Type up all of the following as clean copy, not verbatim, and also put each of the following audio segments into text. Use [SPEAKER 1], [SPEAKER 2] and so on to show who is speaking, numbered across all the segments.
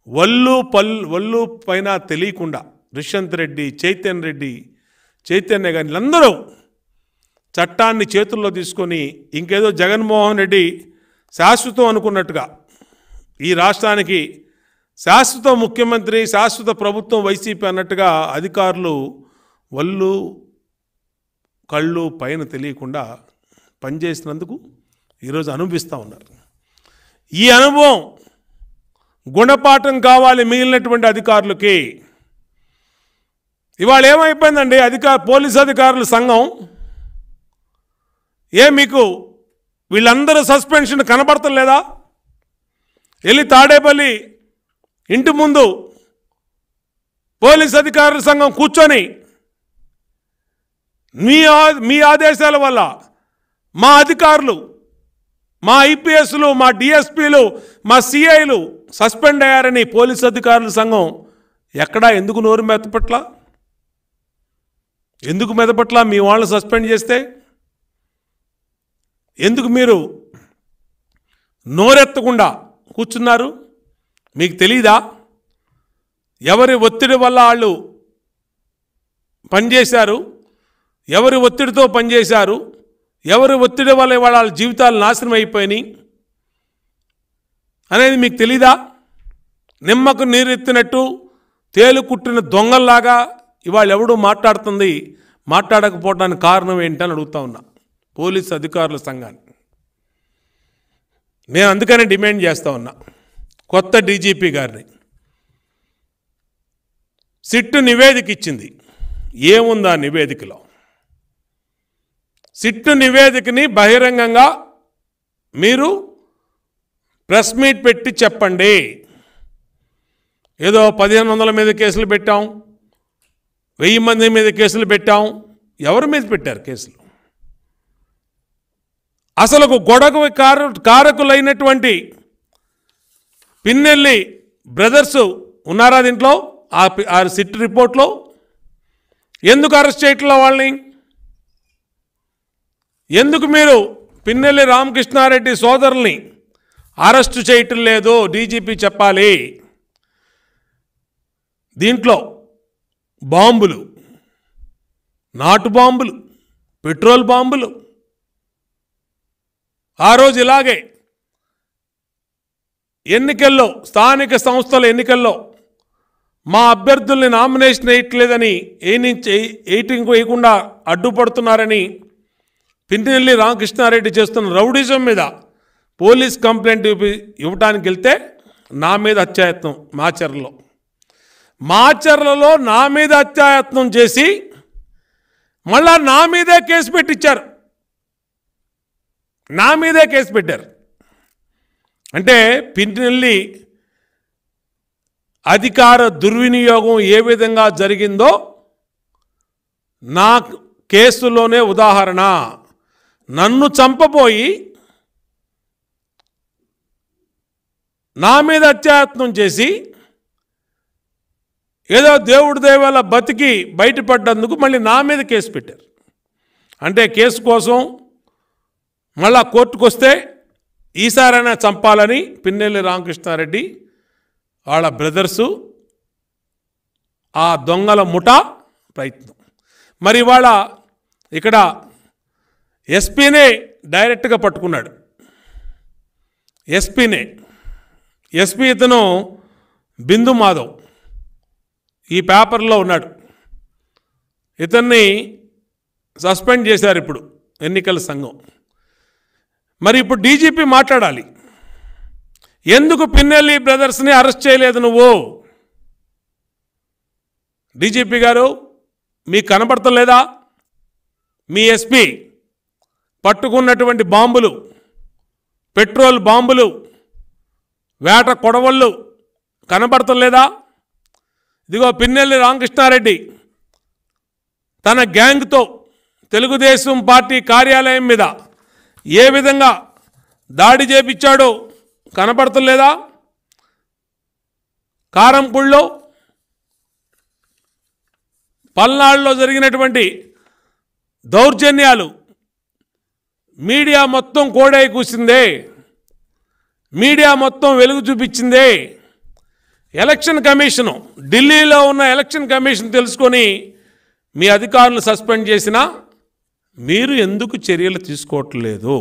[SPEAKER 1] వల్లు పైన తెలియకుండా దుష్యంత్ రెడ్డి, చైతన్య గాని అందరూ చట్టాన్ని చేతుల్లో తీసుకొని ఇంకేదో జగన్మోహన్ రెడ్డి శాశ్వతం అనుకున్నట్టుగా ఈ రాష్ట్రానికి శాశ్వత ముఖ్యమంత్రి, శాశ్వత ప్రభుత్వం వైసీపీ అన్నట్టుగా అధికారులు వల్లు కళ్ళు పైన తెలియకుండా పనిచేసినందుకు ఈరోజు అనుభవిస్తూ ఉన్నారు. ఈ అనుభవం గుణపాఠం కావాలి మిగిలినటువంటి అధికారులకి. ఇవాళ ఏమైపోయిందండి, పోలీస్ అధికారుల సంఘం మీకు వీళ్ళందరూ సస్పెన్షన్ కనబడతలేదా? వెళ్ళి తాడేపల్లి ఇంటి ముందు పోలీస్ అధికారుల సంఘం కూర్చొని మీ ఆదేశాల వల్ల మా అధికారులు, మా ఐపీఎస్లు, మా డిఎస్పీలు, మా సిఐలు సస్పెండ్ అయ్యారని పోలీస్ అధికారుల సంఘం ఎందుకు నోరు మెదపట్లా? ఎందుకు మెదపట్లా? మీ వాళ్ళని సస్పెండ్ చేస్తే ఎందుకు మీరు నోరెత్తకుండా కూర్చున్నారు? మీకు తెలీదా ఎవరి ఒత్తిడి వల్ల వాళ్ళు పనిచేశారు, ఎవరి ఒత్తిడితో పనిచేశారు, ఎవరి ఒత్తిడి వల్ల వాళ్ళ జీవితాలు నాశనం అయిపోయినాయి అనేది మీకు తెలీదా? నిమ్మకు నీరెత్తినట్టు తేలు కుట్టిన దొంగల్లాగా ఇవాళ ఎవడు మాట్లాడకపోవడానికి కారణం ఏంటని అడుగుతా ఉన్నా పోలీస్ అధికారుల సంఘాన్ని. నేను అందుకనే డిమాండ్ చేస్తూ ఉన్నా కొత్త డీజీపీ గారిని. సిట్టు నివేదిక ఇచ్చింది, ఏముందా నివేదికలో? సిట్టు నివేదికని బహిరంగంగా మీరు ప్రెస్ మీట్ పెట్టి చెప్పండి. ఏదో 1500 మీద కేసులు పెట్టాం, 1000 మంది మీద కేసులు పెట్టాం. ఎవరి మీద పెట్టారు కేసులు? అసలు గొడవ కారకులైనటువంటి పిన్నెల్లి బ్రదర్స్ ఉన్నారా దీంట్లో? ఆ సిట్ రిపోర్ట్లో ఎందుకు అరెస్ట్ చేయట్లా వాళ్ళని? ఎందుకు మీరు పిన్నెల్లి రామకృష్ణారెడ్డి సోదరుల్ని అరెస్టు చేయటం లేదు? డీజీపీ చెప్పాలి. దీంట్లో బాంబులు, నాటు బాంబులు, పెట్రోల్ బాంబులు, ఆ రోజు ఇలాగే ఎన్నికల్లో, స్థానిక సంస్థల ఎన్నికల్లో మా అభ్యర్థుల్ని నామినేషన్ వేయట్లేదని వేయకుండా అడ్డుపడుతున్నారని పిన్నెల్లి రామకృష్ణారెడ్డి చేస్తున్న రౌడీజం మీద పోలీస్ కంప్లైంట్ ఇవ్వడానికి వెళ్తే నా మీద హత్యాయత్నం మాచర్లలో నా మీద హత్యాయత్నం చేసి మళ్ళా నా మీదే కేసు పెట్టించారు. నా మీదే కేసు పెట్టారు. అంటే పిన్నెల్లి అధికార దుర్వినియోగం ఏ విధంగా జరిగిందో నా కేసులోనే ఉదాహరణ. నన్ను చంపబోయి నా మీద హత్యాయత్నం చేసి ఏదో దేవుడి దయ వల్ల బతికి బయటపడ్డందుకు మళ్ళీ నా మీద కేసు పెట్టారు. అంటే కేసు కోసం మళ్ళా కోర్టుకు వస్తే ఈసారైనా చంపాలని పిన్నెల్లి రామకృష్ణారెడ్డి వాళ్ళ బ్రదర్సు, ఆ దొంగల ముఠా ప్రయత్నం. మరి ఇవాళ ఇక్కడ ఎస్పీనే డైరెక్ట్గా పట్టుకున్నాడు. ఎస్పీ ఇతను బిందు మాధవ్ ఈ పేపర్లో ఉన్నాడు. ఇతన్ని సస్పెండ్ చేశారు ఇప్పుడు ఎన్నికల సంఘం. మరి ఇప్పుడు డీజీపీ మాట్లాడాలి. ఎందుకు పిన్నెల్లి బ్రదర్స్ని అరెస్ట్ చేయలేదు నువ్వు? డీజీపీ గారు మీకు కనబడతలేదా? మీ ఎస్పీ పట్టుకున్నటువంటి బాంబులు, పెట్రోల్ బాంబులు, వేట కొడవళ్ళు కనబడతలేదా? ఇదిగో పిన్నెల్లి రామకృష్ణారెడ్డి తన గ్యాంగ్తో తెలుగుదేశం పార్టీ కార్యాలయం మీద ఏ విధంగా దాడి చేపించాడో కనబడతలేదా? కారంపూడిలో, పల్నాడులో జరిగినటువంటి దౌర్జన్యాలు మీడియా మొత్తం కోడై కూసిందే, మీడియా మొత్తం వెలుగు చూపించిందే. ఎలక్షన్ కమిషను, ఢిల్లీలో ఉన్న ఎలక్షన్ కమిషన్ తెలుసుకొని మీ అధికారులు సస్పెండ్ చేసినా మీరు ఎందుకు చర్యలు తీసుకోవట్లేదు?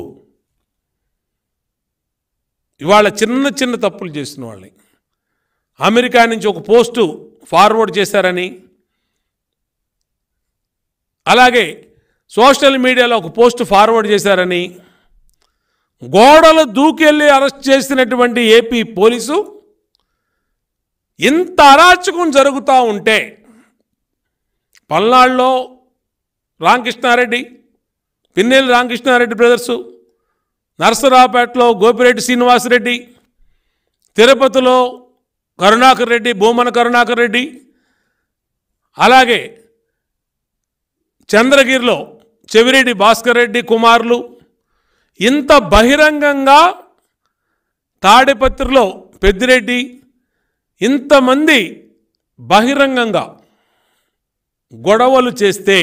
[SPEAKER 1] ఇవాళ చిన్న చిన్న తప్పులు చేసిన వాళ్ళని అమెరికా నుంచి ఒక పోస్టు ఫార్వర్డ్ చేశారని, అలాగే సోషల్ మీడియాలో ఒక పోస్ట్ ఫార్వర్డ్ చేశారని, గోడలు దూకెళ్ళి అరెస్ట్ చేసినటువంటి ఏపీ పోలీసు ఇంత అరాచకం జరుగుతూ ఉంటే, పల్నాడులో రామకృష్ణారెడ్డి, పిన్నెల్లి రామకృష్ణారెడ్డి బ్రదర్సు, నరసరావుపేటలో గోపిరెడ్డి శ్రీనివాసరెడ్డి, తిరుపతిలో కరుణాకర్ రెడ్డి, భూమన కరుణాకర్ రెడ్డి, అలాగే చంద్రగిరిలో చెవిరెడ్డి భాస్కర్ రెడ్డి కుమారులు, ఇంత బహిరంగంగా తాడిపత్రిలో పెద్దిరెడ్డి, ఇంతమంది బహిరంగంగా గొడవలు చేస్తే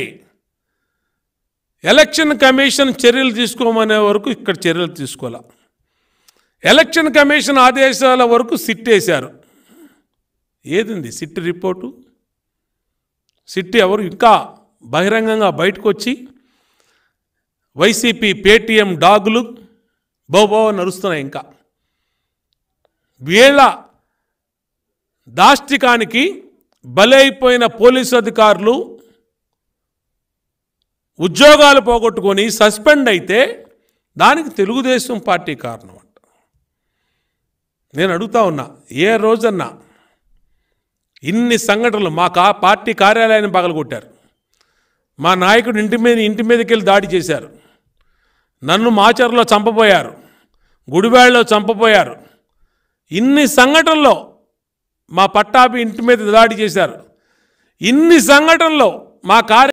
[SPEAKER 1] ఎలక్షన్ కమిషన్ చర్యలు తీసుకోమనే వరకు ఇక్కడ చర్యలు తీసుకోలే. ఎలక్షన్ కమిషన్ ఆదేశాల వరకు సిట్ వేశారు. ఏదింది సిట్ రిపోర్టు? సిట్ ఎవరు ఇంకా బహిరంగంగా బయటకు వచ్చి వైసీపీ పేటీఎం డాగులు బోబో నడుస్తున్నాయి. ఇంకా వీళ్ళ దాష్టికానికి బలైపోయిన పోలీసు అధికారులు ఉద్యోగాలు పోగొట్టుకొని సస్పెండ్ అయితే దానికి తెలుగుదేశం పార్టీ కారణం అంట. నేను అడుగుతా ఉన్నా, ఏ రోజన్నా ఇన్ని సంఘటనలు మా పార్టీ కార్యాలయాన్ని పగలగొట్టారు, మా నాయకుడు ఇంటి మీదకి వెళ్ళి దాడి చేశారు, నన్ను మాచర్లో చంపబోయారు, గుడివాడలో చంపబోయారు, ఇన్ని సంఘటనల్లో మా పట్టాభి ఇంటి మీద దాడి చేశారు, ఇన్ని సంఘటనల్లో మా